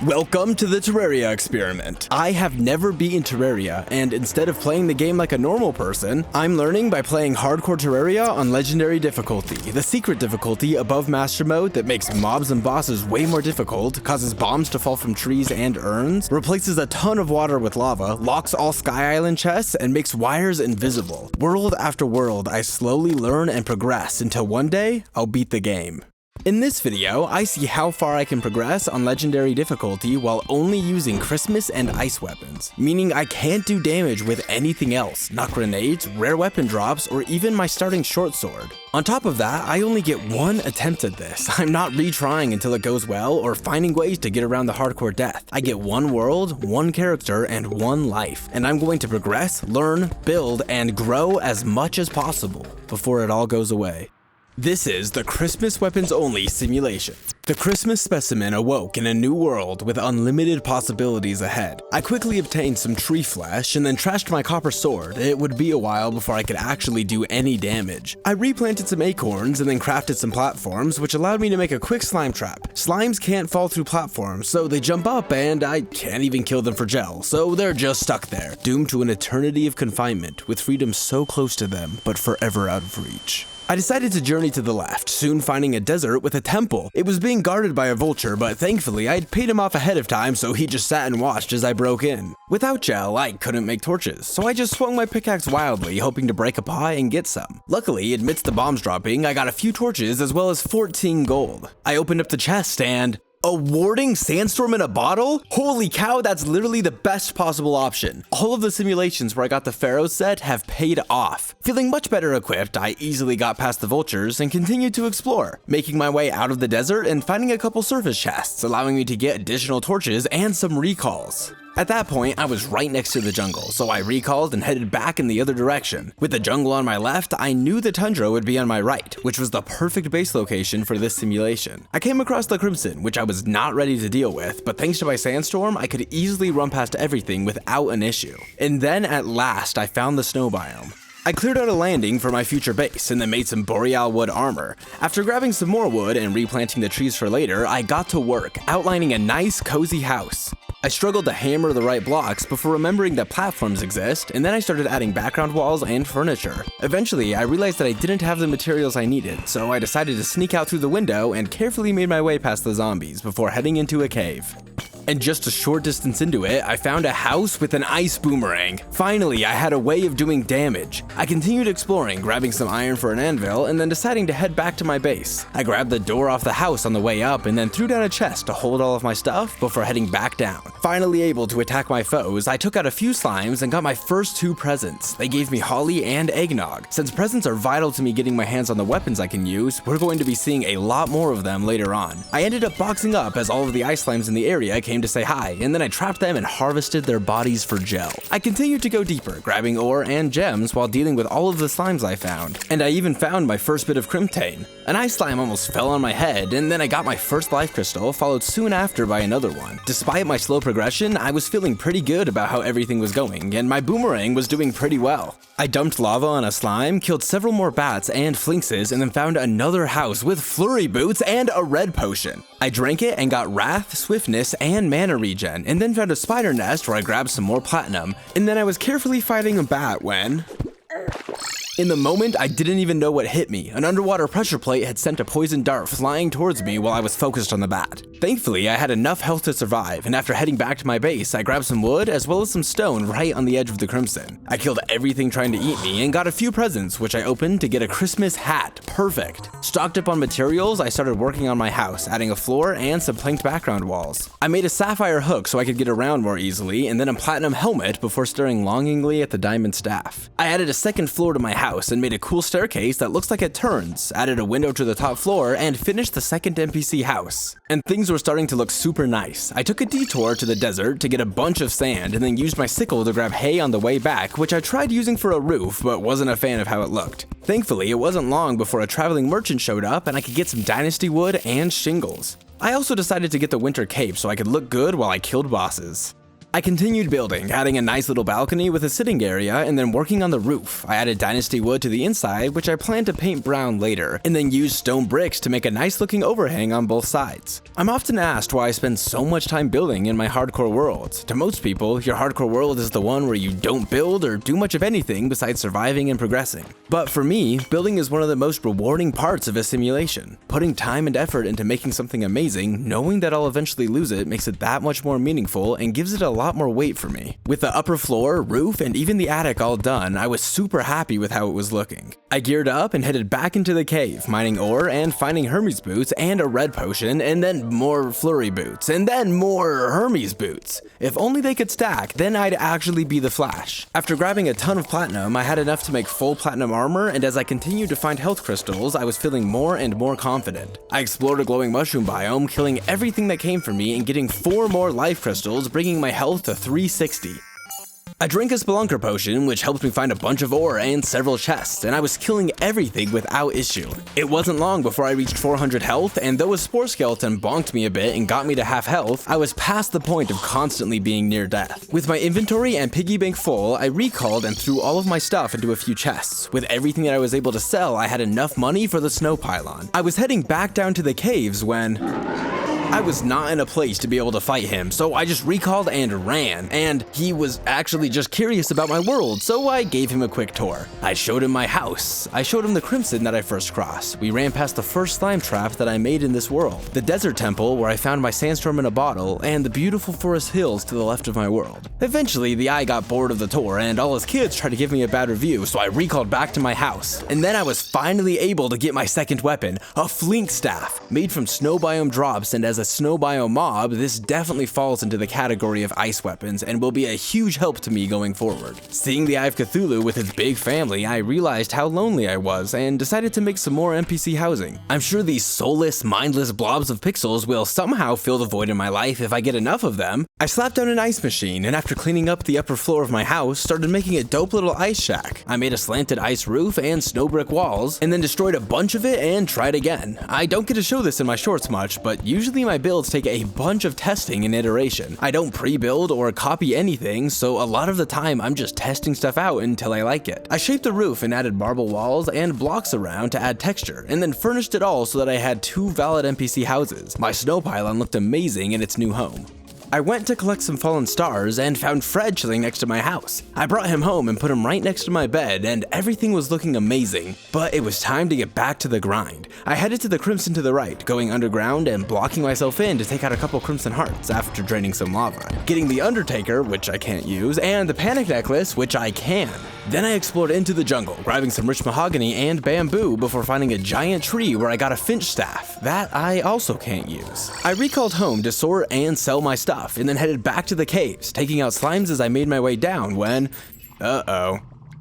Welcome to the Terraria Experiment. I have never beaten Terraria, and instead of playing the game like a normal person, I'm learning by playing hardcore Terraria on legendary difficulty, the secret difficulty above master mode that makes mobs and bosses way more difficult, causes bombs to fall from trees and urns, replaces a ton of water with lava, locks all Sky Island chests, and makes wires invisible. World after world, I slowly learn and progress until one day, I'll beat the game. In this video, I see how far I can progress on legendary difficulty while only using Christmas and ice weapons, meaning I can't do damage with anything else, not grenades, rare weapon drops, or even my starting short sword. On top of that, I only get one attempt at this. I'm not retrying until it goes well or finding ways to get around the hardcore death. I get one world, one character, and one life, and I'm going to progress, learn, build, and grow as much as possible before it all goes away. This is the Christmas Weapons Only simulation. The Christmas specimen awoke in a new world with unlimited possibilities ahead. I quickly obtained some tree flesh and then trashed my copper sword. It would be a while before I could actually do any damage. I replanted some acorns and then crafted some platforms, which allowed me to make a quick slime trap. Slimes can't fall through platforms, so they jump up and I can't even kill them for gel, so they're just stuck there, doomed to an eternity of confinement with freedom so close to them, but forever out of reach. I decided to journey to the left, soon finding a desert with a temple. It was being guarded by a vulture, but thankfully I'd paid him off ahead of time, so he just sat and watched as I broke in. Without gel, I couldn't make torches, so I just swung my pickaxe wildly, hoping to break a pie and get some. Luckily, amidst the bombs dropping, I got a few torches as well as 14 gold. I opened up the chest and... a warding sandstorm in a bottle? Holy cow, that's literally the best possible option. All of the simulations where I got the Pharaoh set have paid off. Feeling much better equipped, I easily got past the vultures and continued to explore, making my way out of the desert and finding a couple surface chests, allowing me to get additional torches and some recalls. At that point, I was right next to the jungle, so I recalled and headed back in the other direction. With the jungle on my left, I knew the tundra would be on my right, which was the perfect base location for this simulation. I came across the Crimson, which I was not ready to deal with, but thanks to my sandstorm, I could easily run past everything without an issue. And then at last, I found the snow biome. I cleared out a landing for my future base and then made some boreal wood armor. After grabbing some more wood and replanting the trees for later, I got to work, outlining a nice, cozy house. I struggled to hammer the right blocks before remembering that platforms exist, and then I started adding background walls and furniture. Eventually, I realized that I didn't have the materials I needed, so I decided to sneak out through the window and carefully made my way past the zombies before heading into a cave. And just a short distance into it, I found a house with an ice boomerang. Finally, I had a way of doing damage. I continued exploring, grabbing some iron for an anvil, and then deciding to head back to my base. I grabbed the door off the house on the way up and then threw down a chest to hold all of my stuff before heading back down. Finally able to attack my foes, I took out a few slimes and got my first two presents. They gave me holly and eggnog. Since presents are vital to me getting my hands on the weapons I can use, we're going to be seeing a lot more of them later on. I ended up boxing up as all of the ice slimes in the area came to say hi, and then I trapped them and harvested their bodies for gel. I continued to go deeper, grabbing ore and gems while dealing with all of the slimes I found. And I even found my first bit of crimtane. An ice slime almost fell on my head, and then I got my first life crystal, followed soon after by another one. Despite my slow progression, I was feeling pretty good about how everything was going, and my boomerang was doing pretty well. I dumped lava on a slime, killed several more bats and flinxes, and then found another house with flurry boots and a red potion. I drank it and got wrath, swiftness, and mana regen, and then found a spider nest where I grabbed some more platinum, and then I was carefully fighting a bat when... in the moment, I didn't even know what hit me. An underwater pressure plate had sent a poison dart flying towards me while I was focused on the bat. Thankfully, I had enough health to survive, and after heading back to my base, I grabbed some wood as well as some stone right on the edge of the Crimson. I killed everything trying to eat me and got a few presents, which I opened to get a Christmas hat. Perfect. Stocked up on materials, I started working on my house, adding a floor and some planked background walls. I made a sapphire hook so I could get around more easily, and then a platinum helmet before staring longingly at the diamond staff. I added a second floor to my house and made a cool staircase that looks like it turns, added a window to the top floor, and finished the second NPC house. And things were starting to look super nice. I took a detour to the desert to get a bunch of sand and then used my sickle to grab hay on the way back, which I tried using for a roof but wasn't a fan of how it looked. Thankfully, it wasn't long before a traveling merchant showed up and I could get some dynasty wood and shingles. I also decided to get the winter cape so I could look good while I killed bosses. I continued building, adding a nice little balcony with a sitting area, and then working on the roof. I added dynasty wood to the inside, which I plan to paint brown later, and then used stone bricks to make a nice looking overhang on both sides. I'm often asked why I spend so much time building in my hardcore worlds. To most people, your hardcore world is the one where you don't build or do much of anything besides surviving and progressing. But for me, building is one of the most rewarding parts of a simulation. Putting time and effort into making something amazing, knowing that I'll eventually lose it, makes it that much more meaningful and gives it a lot more weight for me. With the upper floor, roof, and even the attic all done, I was super happy with how it was looking. I geared up and headed back into the cave, mining ore and finding Hermes boots and a red potion, and then more flurry boots, and then more Hermes boots. If only they could stack, then I'd actually be the Flash. After grabbing a ton of platinum, I had enough to make full platinum armor, and as I continued to find health crystals, I was feeling more and more confident. I explored a glowing mushroom biome, killing everything that came for me and getting 4 more life crystals, bringing my health to 360. I drank a spelunker potion, which helped me find a bunch of ore and several chests, and I was killing everything without issue. It wasn't long before I reached 400 health, and though a spore skeleton bonked me a bit and got me to half health, I was past the point of constantly being near death. With my inventory and piggy bank full, I recalled and threw all of my stuff into a few chests. With everything that I was able to sell, I had enough money for the snow pylon. I was heading back down to the caves when I was not in a place to be able to fight him, so I just recalled and ran, and he was actually just curious about my world, so I gave him a quick tour. I showed him my house. I showed him the crimson that I first crossed. We ran past the first slime trap that I made in this world, the desert temple where I found my sandstorm in a bottle, and the beautiful forest hills to the left of my world. Eventually, the eye got bored of the tour, and all his kids tried to give me a bad review, so I recalled back to my house. And then I was finally able to get my second weapon, a flink staff, made from snow biome drops, and as a snow biome mob, this definitely falls into the category of ice weapons and will be a huge help to me going forward. Seeing the Eye of Cthulhu with its big family, I realized how lonely I was and decided to make some more NPC housing. I'm sure these soulless, mindless blobs of pixels will somehow fill the void in my life if I get enough of them. I slapped down an ice machine, and after cleaning up the upper floor of my house, started making a dope little ice shack. I made a slanted ice roof and snow brick walls, and then destroyed a bunch of it and tried again. I don't get to show this in my shorts much, but usually my builds take a bunch of testing and iteration. I don't pre-build or copy anything, so a lot of the time I'm just testing stuff out until I like it. I shaped the roof and added marble walls and blocks around to add texture, and then furnished it all so that I had 2 valid NPC houses. My snow pylon looked amazing in its new home. I went to collect some fallen stars and found Fred chilling next to my house. I brought him home and put him right next to my bed, and everything was looking amazing. But it was time to get back to the grind. I headed to the Crimson to the right, going underground and blocking myself in to take out a couple Crimson hearts after draining some lava. Getting the Undertaker, which I can't use, and the Panic Necklace, which I can. Then I explored into the jungle, grabbing some rich mahogany and bamboo before finding a giant tree where I got a finch staff. That I also can't use. I recalled home to sort and sell my stuff, and then headed back to the caves, taking out slimes as I made my way down when,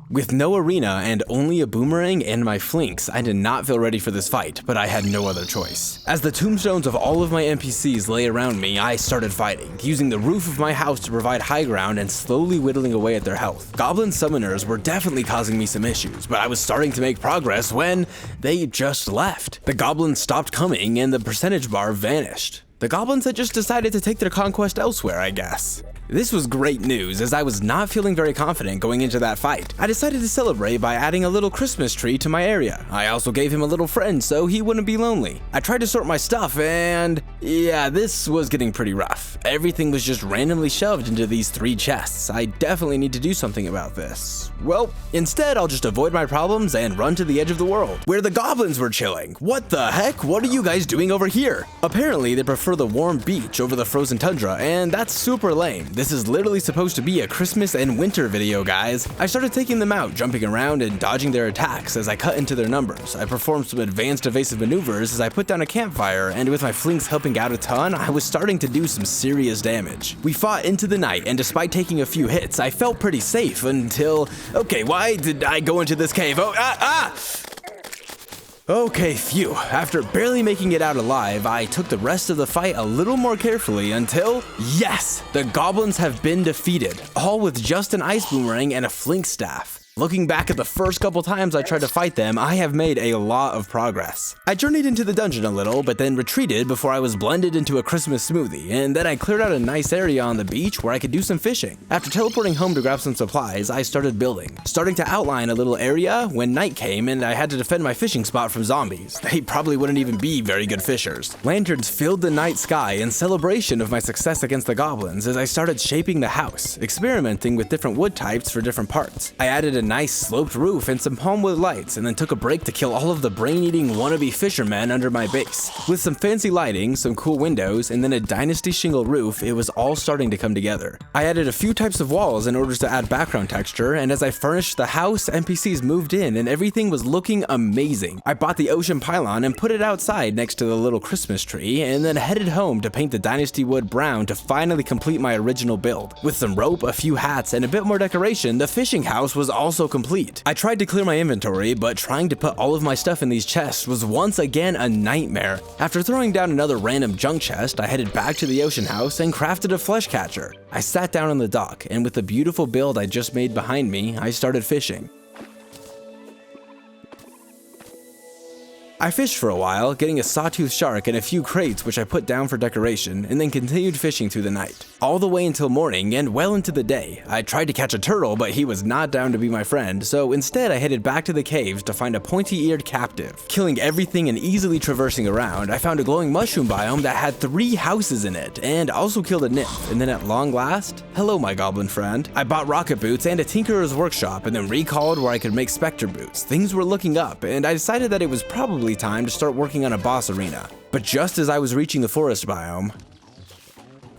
with no arena and only a boomerang and my flinks, I did not feel ready for this fight, but I had no other choice. As the tombstones of all of my NPCs lay around me, I started fighting, using the roof of my house to provide high ground and slowly whittling away at their health. Goblin summoners were definitely causing me some issues, but I was starting to make progress when they just left. The goblins stopped coming and the percentage bar vanished. The goblins had just decided to take their conquest elsewhere, I guess. This was great news, as I was not feeling very confident going into that fight. I decided to celebrate by adding a little Christmas tree to my area. I also gave him a little friend so he wouldn't be lonely. I tried to sort my stuff and yeah, this was getting pretty rough. Everything was just randomly shoved into these 3 chests. I definitely need to do something about this. Well, instead I'll just avoid my problems and run to the edge of the world, where the goblins were chilling. What the heck? What are you guys doing over here? Apparently they prefer the warm beach over the frozen tundra, and that's super lame. This is literally supposed to be a Christmas and winter video, guys. I started taking them out, jumping around and dodging their attacks as I cut into their numbers. I performed some advanced evasive maneuvers as I put down a campfire, and with my flinks helping out a ton, I was starting to do some serious damage. We fought into the night, and despite taking a few hits, I felt pretty safe until... Okay, why did I go into this cave? Okay, phew. After barely making it out alive, I took the rest of the fight a little more carefully until, yes, the goblins have been defeated, all with just an ice boomerang and a flink staff. Looking back at the first couple times I tried to fight them, I have made a lot of progress. I journeyed into the dungeon a little, but then retreated before I was blended into a Christmas smoothie, and then I cleared out a nice area on the beach where I could do some fishing. After teleporting home to grab some supplies, I started building, starting to outline a little area when night came and I had to defend my fishing spot from zombies. They probably wouldn't even be very good fishers. Lanterns filled the night sky in celebration of my success against the goblins as I started shaping the house, experimenting with different wood types for different parts. I added a nice sloped roof and some palmwood lights, and then took a break to kill all of the brain-eating wannabe fishermen under my base. With some fancy lighting, some cool windows, and then a dynasty shingle roof, it was all starting to come together. I added a few types of walls in order to add background texture, and as I furnished the house, NPCs moved in and everything was looking amazing. I bought the ocean pylon and put it outside next to the little Christmas tree, and then headed home to paint the dynasty wood brown to finally complete my original build. With some rope, a few hats, and a bit more decoration, the fishing house was also complete. I tried to clear my inventory, but trying to put all of my stuff in these chests was once again a nightmare. After throwing down another random junk chest, I headed back to the ocean house and crafted a flesh catcher. I sat down on the dock, and with the beautiful build I just made behind me, I started fishing. I fished for a while, getting a sawtooth shark and a few crates which I put down for decoration, and then continued fishing through the night. All the way until morning and well into the day. I tried to catch a turtle, but he was not down to be my friend, so instead I headed back to the caves to find a pointy-eared captive. Killing everything and easily traversing around, I found a glowing mushroom biome that had 3 houses in it, and also killed a nymph, and then at long last, hello my goblin friend. I bought rocket boots and a tinkerer's workshop, and then recalled where I could make specter boots. Things were looking up, and I decided that it was probably time to start working on a boss arena. But just as I was reaching the forest biome,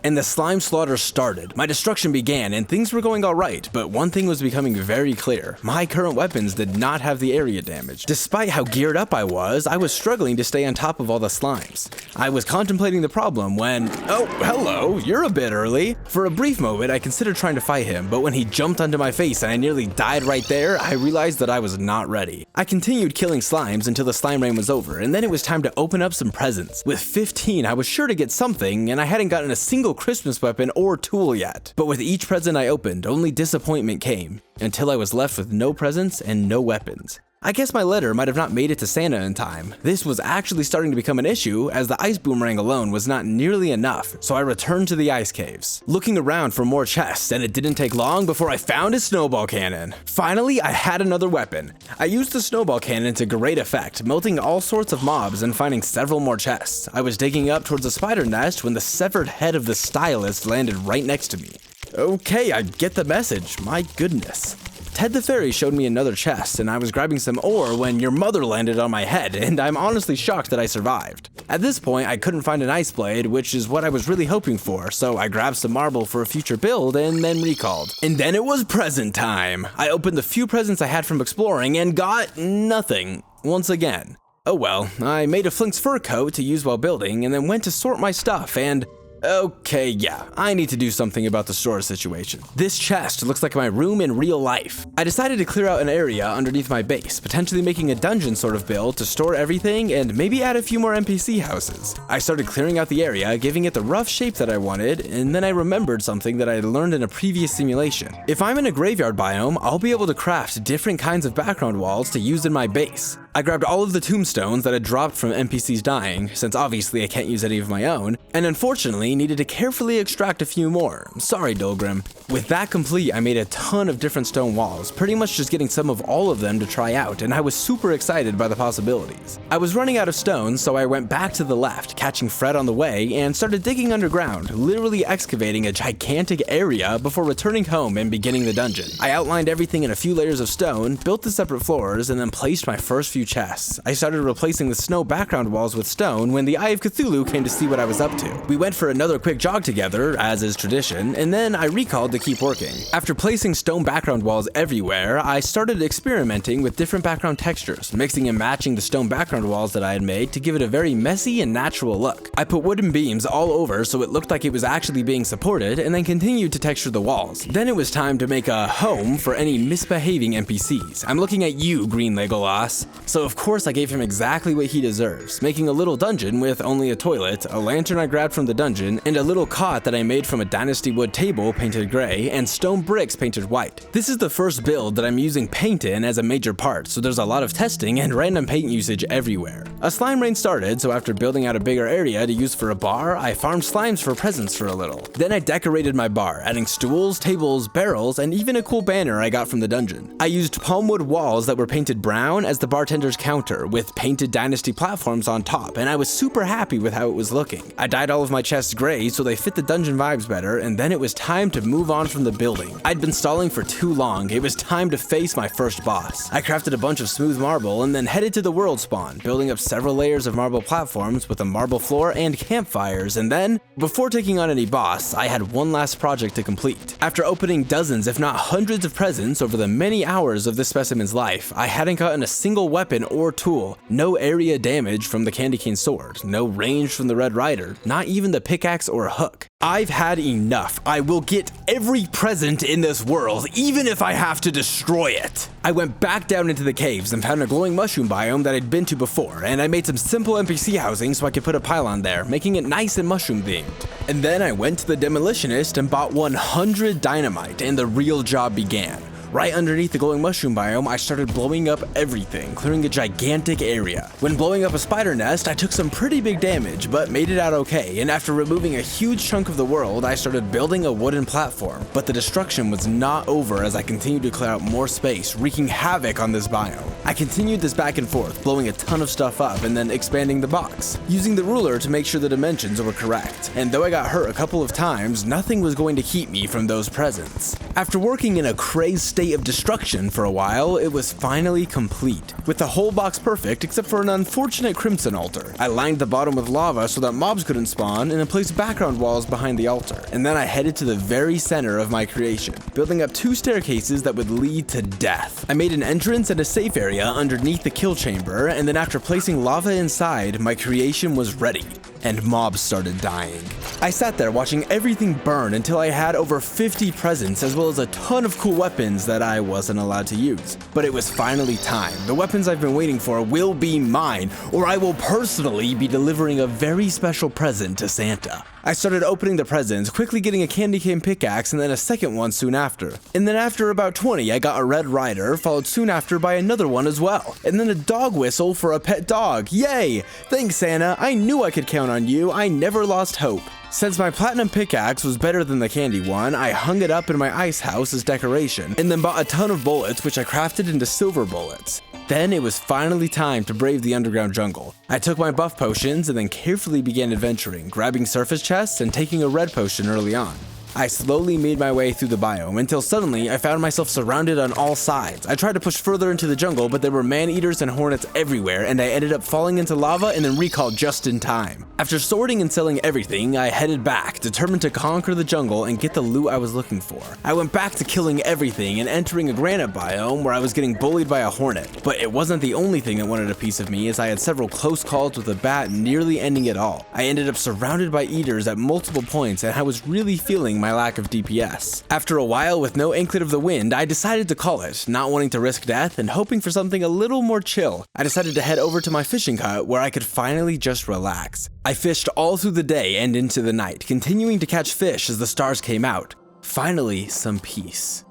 and the slime slaughter started. My destruction began, and things were going alright, but one thing was becoming very clear. My current weapons did not have the area damage. Despite how geared up I was struggling to stay on top of all the slimes. I was contemplating the problem when, oh, hello, you're a bit early. For a brief moment, I considered trying to fight him, but when he jumped onto my face and I nearly died right there, I realized that I was not ready. I continued killing slimes until the slime rain was over, and then it was time to open up some presents. With 15, I was sure to get something, and I hadn't gotten a single Christmas weapon or tool yet. But with each present I opened, only disappointment came, until I was left with no presents and no weapons. I guess my letter might have not made it to Santa in time. This was actually starting to become an issue, as the ice boomerang alone was not nearly enough, so I returned to the ice caves, looking around for more chests, and it didn't take long before I found a snowball cannon. Finally, I had another weapon. I used the snowball cannon to great effect, melting all sorts of mobs and finding several more chests. I was digging up towards a spider nest when the severed head of the stylist landed right next to me. Okay, I get the message, my goodness. Ted the Fairy showed me another chest, and I was grabbing some ore when your mother landed on my head, and I'm honestly shocked that I survived. At this point, I couldn't find an ice blade, which is what I was really hoping for, so I grabbed some marble for a future build and then recalled. And then it was present time. I opened the few presents I had from exploring and got nothing, once again. Oh well, I made a Flink's fur coat to use while building, and then went to sort my stuff, and okay, yeah, I need to do something about the storage situation. This chest looks like my room in real life. I decided to clear out an area underneath my base, potentially making a dungeon sort of build to store everything and maybe add a few more NPC houses. I started clearing out the area, giving it the rough shape that I wanted, and then I remembered something that I had learned in a previous simulation. If I'm in a graveyard biome, I'll be able to craft different kinds of background walls to use in my base. I grabbed all of the tombstones that had dropped from NPCs dying, since obviously I can't use any of my own, and unfortunately needed to carefully extract a few more. Sorry, Dolgrim. With that complete, I made a ton of different stone walls, pretty much just getting some of all of them to try out, and I was super excited by the possibilities. I was running out of stones, so I went back to the left, catching Fred on the way, and started digging underground, literally excavating a gigantic area before returning home and beginning the dungeon. I outlined everything in a few layers of stone, built the separate floors, and then placed my first few chests. I started replacing the snow background walls with stone when the Eye of Cthulhu came to see what I was up to. We went for another quick jog together, as is tradition, and then I recalled to keep working. After placing stone background walls everywhere, I started experimenting with different background textures, mixing and matching the stone background walls that I had made to give it a very messy and natural look. I put wooden beams all over so it looked like it was actually being supported, and then continued to texture the walls. Then it was time to make a home for any misbehaving NPCs. I'm looking at you, Green Legolas. so of course I gave him exactly what he deserves, making a little dungeon with only a toilet, a lantern I grabbed from the dungeon, and a little cot that I made from a dynasty wood table painted gray and stone bricks painted white. This is the first build that I'm using paint in as a major part, so there's a lot of testing and random paint usage everywhere. A slime rain started, so after building out a bigger area to use for a bar, I farmed slimes for presents for a little. Then I decorated my bar, adding stools, tables, barrels, and even a cool banner I got from the dungeon. I used palm wood walls that were painted brown as the bartender's counter, with painted dynasty platforms on top, and I was super happy with how it was looking. I dyed all of my chests gray so they fit the dungeon vibes better, and then it was time to move on from the building. I'd been stalling for too long, it was time to face my first boss. I crafted a bunch of smooth marble and then headed to the world spawn, building up several layers of marble platforms with a marble floor and campfires, and then, before taking on any boss, I had one last project to complete. After opening dozens if not hundreds of presents over the many hours of this specimen's life, I hadn't gotten a single weapon or tool, no area damage from the candy cane sword, no range from the Red Rider, not even the pickaxe or hook. I've had enough. I will get every present in this world, even if I have to destroy it. I went back down into the caves and found a glowing mushroom biome that I'd been to before, and I made some simple NPC housing so I could put a pylon there, making it nice and mushroom themed. And then I went to the demolitionist and bought 100 dynamite, and the real job began. Right underneath the glowing mushroom biome, I started blowing up everything, clearing a gigantic area. When blowing up a spider nest, I took some pretty big damage, but made it out okay, and after removing a huge chunk of the world, I started building a wooden platform. But the destruction was not over as I continued to clear out more space, wreaking havoc on this biome. I continued this back and forth, blowing a ton of stuff up and then expanding the box, using the ruler to make sure the dimensions were correct. And though I got hurt a couple of times, nothing was going to keep me from those presents. After working in a crazed state of destruction for a while, it was finally complete, with the whole box perfect except for an unfortunate crimson altar. I lined the bottom with lava so that mobs couldn't spawn, and then placed background walls behind the altar. And then I headed to the very center of my creation, building up 2 staircases that would lead to death. I made an entrance and a safe area underneath the kill chamber, and then after placing lava inside, my creation was ready. And mobs started dying. I sat there watching everything burn until I had over 50 presents as well as a ton of cool weapons that I wasn't allowed to use. But it was finally time. The weapons I've been waiting for will be mine, or I will personally be delivering a very special present to Santa. I started opening the presents, quickly getting a candy cane pickaxe and then a second one soon after. And then after about 20, I got a Red Rider, followed soon after by another one as well. And then a dog whistle for a pet dog. Yay! Thanks, Santa. I knew I could count on you. I never lost hope. Since my platinum pickaxe was better than the candy one, I hung it up in my ice house as decoration, and then bought a ton of bullets which I crafted into silver bullets. Then it was finally time to brave the underground jungle. I took my buff potions and then carefully began adventuring, grabbing surface chests and taking a red potion early on. I slowly made my way through the biome until suddenly I found myself surrounded on all sides. I tried to push further into the jungle, but there were man-eaters and hornets everywhere, and I ended up falling into lava and then recalled just in time. After sorting and selling everything, I headed back, determined to conquer the jungle and get the loot I was looking for. I went back to killing everything and entering a granite biome where I was getting bullied by a hornet. But it wasn't the only thing that wanted a piece of me, as I had several close calls with a bat nearly ending it all. I ended up surrounded by eaters at multiple points, and I was really feeling my lack of DPS. After a while with no inkling of the wind, I decided to call it, not wanting to risk death and hoping for something a little more chill. I decided to head over to my fishing hut where I could finally just relax. I fished all through the day and into the night, continuing to catch fish as the stars came out. Finally, some peace.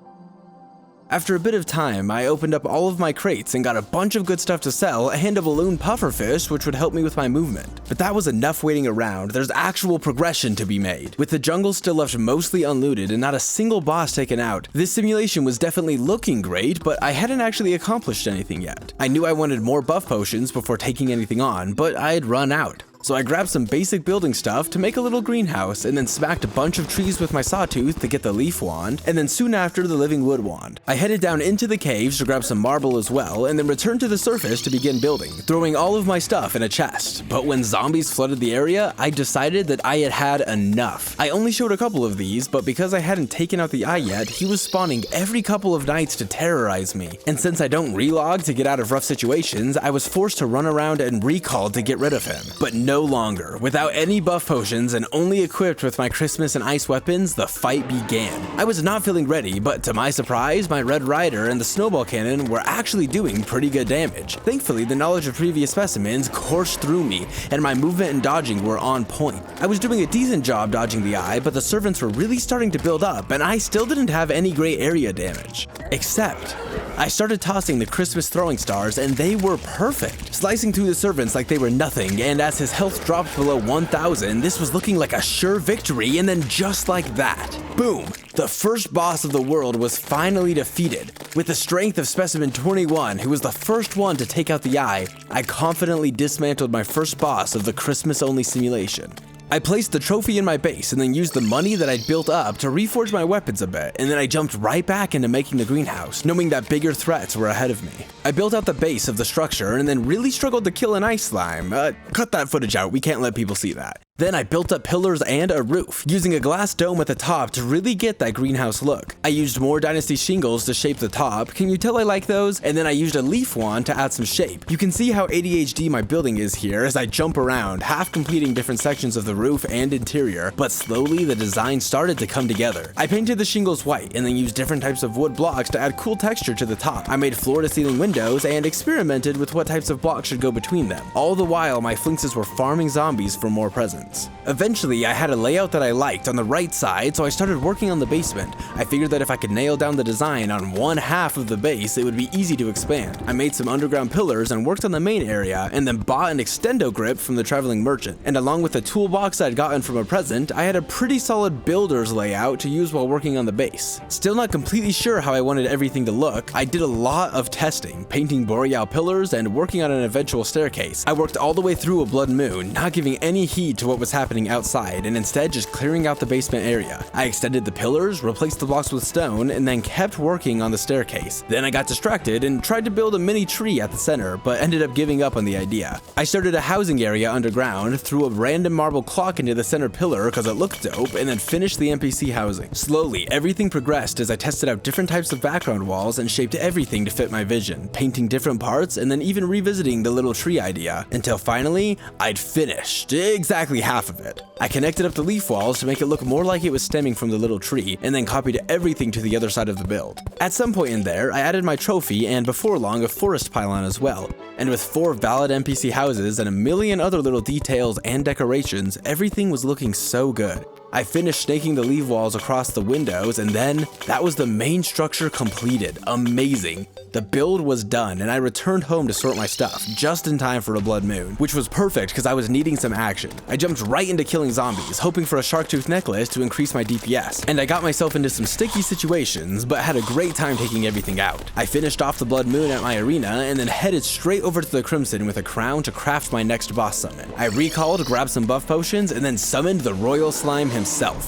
After a bit of time, I opened up all of my crates and got a bunch of good stuff to sell and a balloon pufferfish which would help me with my movement. But that was enough waiting around. There's actual progression to be made. With the jungle still left mostly unlooted and not a single boss taken out, this simulation was definitely looking great, but I hadn't actually accomplished anything yet. I knew I wanted more buff potions before taking anything on, but I had run out. So I grabbed some basic building stuff to make a little greenhouse, and then smacked a bunch of trees with my sawtooth to get the leaf wand, and then soon after the living wood wand. I headed down into the caves to grab some marble as well, and then returned to the surface to begin building, throwing all of my stuff in a chest. But when zombies flooded the area, I decided that I had had enough. I only showed a couple of these, but because I hadn't taken out the eye yet, he was spawning every couple of nights to terrorize me. And since I don't relog to get out of rough situations, I was forced to run around and recall to get rid of him. But no no longer. Without any buff potions and only equipped with my Christmas and ice weapons, the fight began. I was not feeling ready, but to my surprise, my Red Rider and the snowball cannon were actually doing pretty good damage. Thankfully, the knowledge of previous specimens coursed through me, and my movement and dodging were on point. I was doing a decent job dodging the eye, but the servants were really starting to build up, and I still didn't have any gray area damage. Except, I started tossing the Christmas throwing stars, and they were perfect, slicing through the servants like they were nothing, and as his health dropped below 1,000, this was looking like a sure victory, and then just like that, boom, the first boss of the world was finally defeated. With the strength of Specimen 21, who was the first one to take out the eye, I confidently dismantled my first boss of the Christmas-only simulation. I placed the trophy in my base and then used the money that I'd built up to reforge my weapons a bit, and then I jumped right back into making the greenhouse, knowing that bigger threats were ahead of me. I built out the base of the structure and then really struggled to kill an ice slime. Cut that footage out, we can't let people see that. Then I built up pillars and a roof, using a glass dome at the top to really get that greenhouse look. I used more Dynasty shingles to shape the top, can you tell I like those? And then I used a leaf wand to add some shape. You can see how ADHD my building is here as I jump around, half completing different sections of the roof and interior, but slowly the design started to come together. I painted the shingles white and then used different types of wood blocks to add cool texture to the top. I made floor-to-ceiling windows and experimented with what types of blocks should go between them. All the while, my flinxes were farming zombies for more presents. Eventually, I had a layout that I liked on the right side, so I started working on the basement. I figured that if I could nail down the design on one half of the base, it would be easy to expand. I made some underground pillars and worked on the main area, and then bought an extendo grip from the traveling merchant. And along with the toolbox I'd gotten from a present, I had a pretty solid builder's layout to use while working on the base. Still not completely sure how I wanted everything to look, I did a lot of testing, painting boreal pillars and working on an eventual staircase. I worked all the way through a blood moon, not giving any heed to what was happening outside and instead just clearing out the basement area. I extended the pillars, replaced the blocks with stone, and then kept working on the staircase. Then I got distracted and tried to build a mini tree at the center, but ended up giving up on the idea. I started a housing area underground, threw a random marble clock into the center pillar because it looked dope, and then finished the NPC housing. Slowly, everything progressed as I tested out different types of background walls and shaped everything to fit my vision, painting different parts and then even revisiting the little tree idea, until finally, I'd finished exactly half of it. I connected up the leaf walls to make it look more like it was stemming from the little tree, and then copied everything to the other side of the build. At some point in there, I added my trophy and before long a forest pylon as well. And with 4 valid NPC houses and a million other little details and decorations, everything was looking so good. I finished snaking the leaf walls across the windows, and then that was the main structure completed. Amazing. The build was done, and I returned home to sort my stuff, just in time for a blood moon, which was perfect because I was needing some action. I jumped right into killing zombies, hoping for a shark tooth necklace to increase my DPS, and I got myself into some sticky situations, but had a great time taking everything out. I finished off the blood moon at my arena, and then headed straight over to the Crimson with a crown to craft my next boss summon. I recalled, grabbed some buff potions, and then summoned the royal slime himself.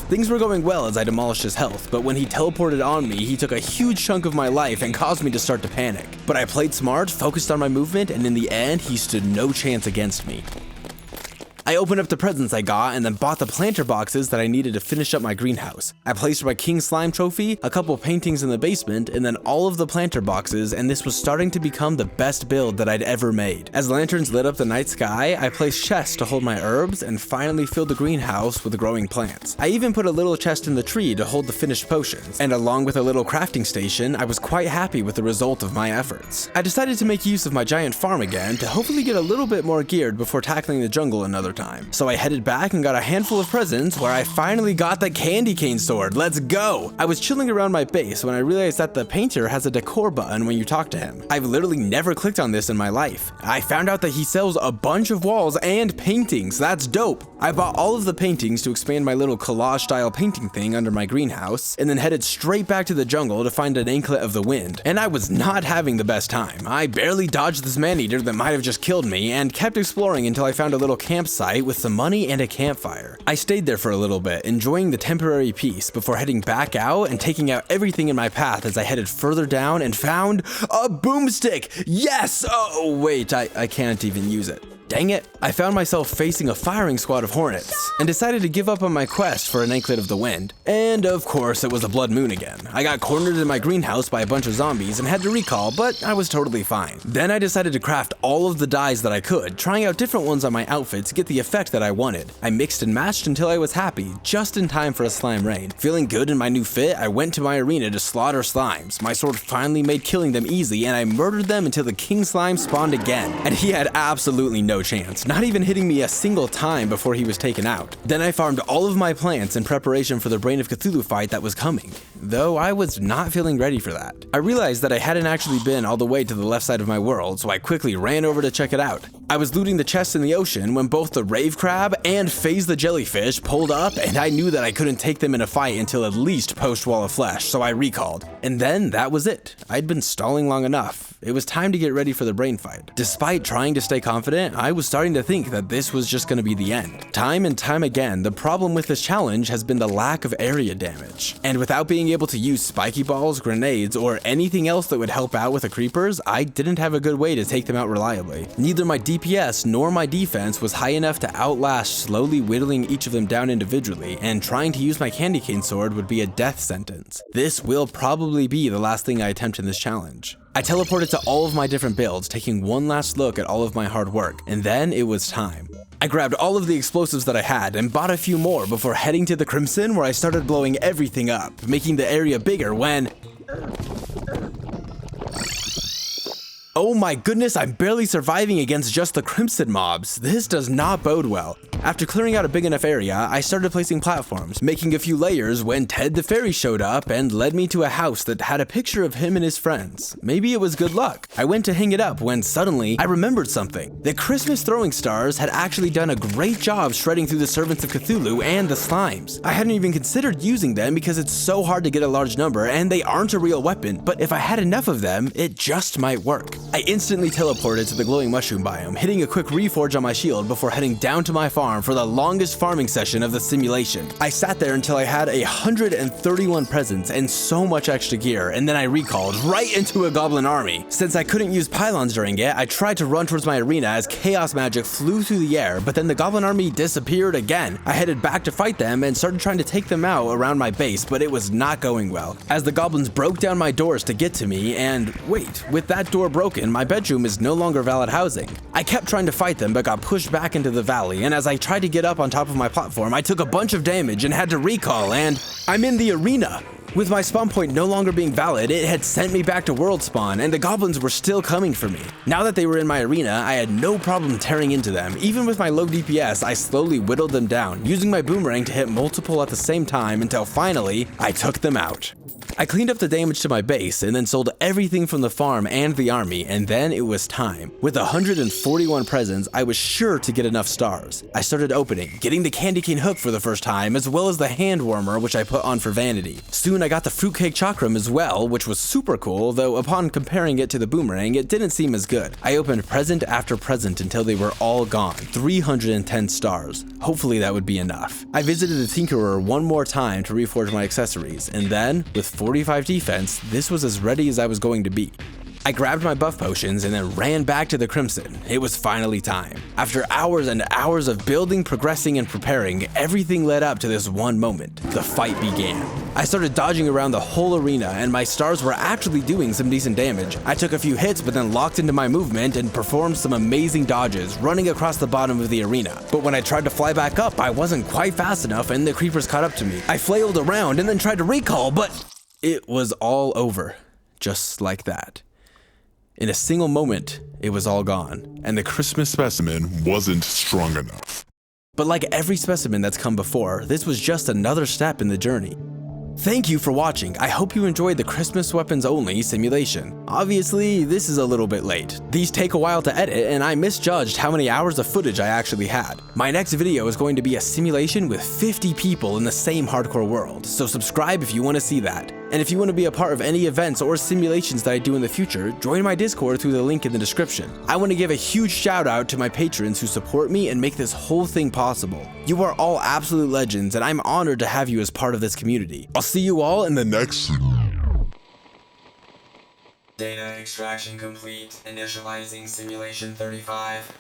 Things were going well as I demolished his health, but when he teleported on me, he took a huge chunk of my life and caused me to start to panic. But I played smart, focused on my movement, and in the end, he stood no chance against me. I opened up the presents I got and then bought the planter boxes that I needed to finish up my greenhouse. I placed my King Slime trophy, a couple paintings in the basement, and then all of the planter boxes, and this was starting to become the best build that I'd ever made. As lanterns lit up the night sky, I placed chests to hold my herbs and finally filled the greenhouse with growing plants. I even put a little chest in the tree to hold the finished potions, and along with a little crafting station, I was quite happy with the result of my efforts. I decided to make use of my giant farm again to hopefully get a little bit more geared before tackling the jungle another time. So I headed back and got a handful of presents where I finally got the candy cane sword. Let's go! I was chilling around my base when I realized that the painter has a decor button when you talk to him. I've literally never clicked on this in my life. I found out that he sells a bunch of walls and paintings. That's dope. I bought all of the paintings to expand my little collage style painting thing under my greenhouse, and then headed straight back to the jungle to find an anklet of the wind. And I was not having the best time. I barely dodged this man-eater that might have just killed me and kept exploring until I found a little campsite with some money and a campfire. I stayed there for a little bit, enjoying the temporary peace before heading back out and taking out everything in my path as I headed further down and found a boomstick. Yes! Oh wait, I can't even use it. Dang it, I found myself facing a firing squad of hornets, and decided to give up on my quest for an anklet of the wind. And of course, it was a blood moon again. I got cornered in my greenhouse by a bunch of zombies and had to recall, but I was totally fine. Then I decided to craft all of the dyes that I could, trying out different ones on my outfit to get the effect that I wanted. I mixed and matched until I was happy, just in time for a slime rain. Feeling good in my new fit, I went to my arena to slaughter slimes. My sword finally made killing them easy, and I murdered them until the king slime spawned again. And he had absolutely no chance, not even hitting me a single time before he was taken out. Then I farmed all of my plants in preparation for the Brain of Cthulhu fight that was coming, though I was not feeling ready for that. I realized that I hadn't actually been all the way to the left side of my world, so I quickly ran over to check it out. I was looting the chests in the ocean when both the Rave Crab and FaZe the Jellyfish pulled up, and I knew that I couldn't take them in a fight until at least post Wall of Flesh, so I recalled. And then that was it. I'd been stalling long enough. It was time to get ready for the brain fight. Despite trying to stay confident, I was starting to think that this was just going to be the end. Time and time again, the problem with this challenge has been the lack of area damage. And without being able to use spiky balls, grenades, or anything else that would help out with the creepers, I didn't have a good way to take them out reliably. Neither my DPS nor my defense was high enough to outlast slowly whittling each of them down individually, and trying to use my candy cane sword would be a death sentence. This will probably be the last thing I attempt in this challenge. I teleported to all of my different builds, taking one last look at all of my hard work, and then it was time. I grabbed all of the explosives that I had and bought a few more before heading to the Crimson, where I started blowing everything up, making the area bigger when... Oh my goodness, I'm barely surviving against just the Crimson mobs. This does not bode well. After clearing out a big enough area, I started placing platforms, making a few layers when Ted the Fairy showed up and led me to a house that had a picture of him and his friends. Maybe it was good luck. I went to hang it up when suddenly I remembered something. The Christmas throwing stars had actually done a great job shredding through the servants of Cthulhu and the slimes. I hadn't even considered using them because it's so hard to get a large number and they aren't a real weapon, but if I had enough of them, it just might work. I instantly teleported to the glowing mushroom biome, hitting a quick reforge on my shield before heading down to my farm for the longest farming session of the simulation. I sat there until I had 131 presents and so much extra gear, and then I recalled right into a goblin army. Since I couldn't use pylons during it, I tried to run towards my arena as chaos magic flew through the air, but then the goblin army disappeared again. I headed back to fight them and started trying to take them out around my base, but it was not going well, as the goblins broke down my doors to get to me, and wait, with that door broken, my bedroom is no longer valid housing. I kept trying to fight them, but got pushed back into the valley, and as I tried to get up on top of my platform, I took a bunch of damage and had to recall, and I'm in the arena. With my spawn point no longer being valid, it had sent me back to world spawn, and the goblins were still coming for me. Now that they were in my arena, I had no problem tearing into them. Even with my low DPS, I slowly whittled them down, using my boomerang to hit multiple at the same time until finally, I took them out. I cleaned up the damage to my base and then sold everything from the farm and the army, and then it was time. With 141 presents, I was sure to get enough stars. I started opening, getting the candy cane hook for the first time, as well as the hand warmer, which I put on for vanity. Soon I got the fruitcake chakram as well, which was super cool, though upon comparing it to the boomerang, it didn't seem as good. I opened present after present until they were all gone. 310 stars. Hopefully that would be enough. I visited the Tinkerer one more time to reforge my accessories, and then, with 45 defense, this was as ready as I was going to be. I grabbed my buff potions and then ran back to the Crimson. It was finally time. After hours and hours of building, progressing, and preparing, everything led up to this one moment. The fight began. I started dodging around the whole arena, and my stars were actually doing some decent damage. I took a few hits, but then locked into my movement and performed some amazing dodges, running across the bottom of the arena. But when I tried to fly back up, I wasn't quite fast enough, and the creepers caught up to me. I flailed around and then tried to recall, but it was all over. Just like that. In a single moment, it was all gone, and the Christmas specimen wasn't strong enough. But like every specimen that's come before, this was just another step in the journey. Thank you for watching. I hope you enjoyed the Christmas weapons only simulation. Obviously, this is a little bit late. These take a while to edit, and I misjudged how many hours of footage I actually had. My next video is going to be a simulation with 50 people in the same hardcore world, so subscribe if you want to see that. And if you want to be a part of any events or simulations that I do in the future, join my Discord through the link in the description. I want to give a huge shout out to my patrons who support me and make this whole thing possible. You are all absolute legends, and I'm honored to have you as part of this community. I'll see you all in the next... Data extraction complete. Initializing simulation 35.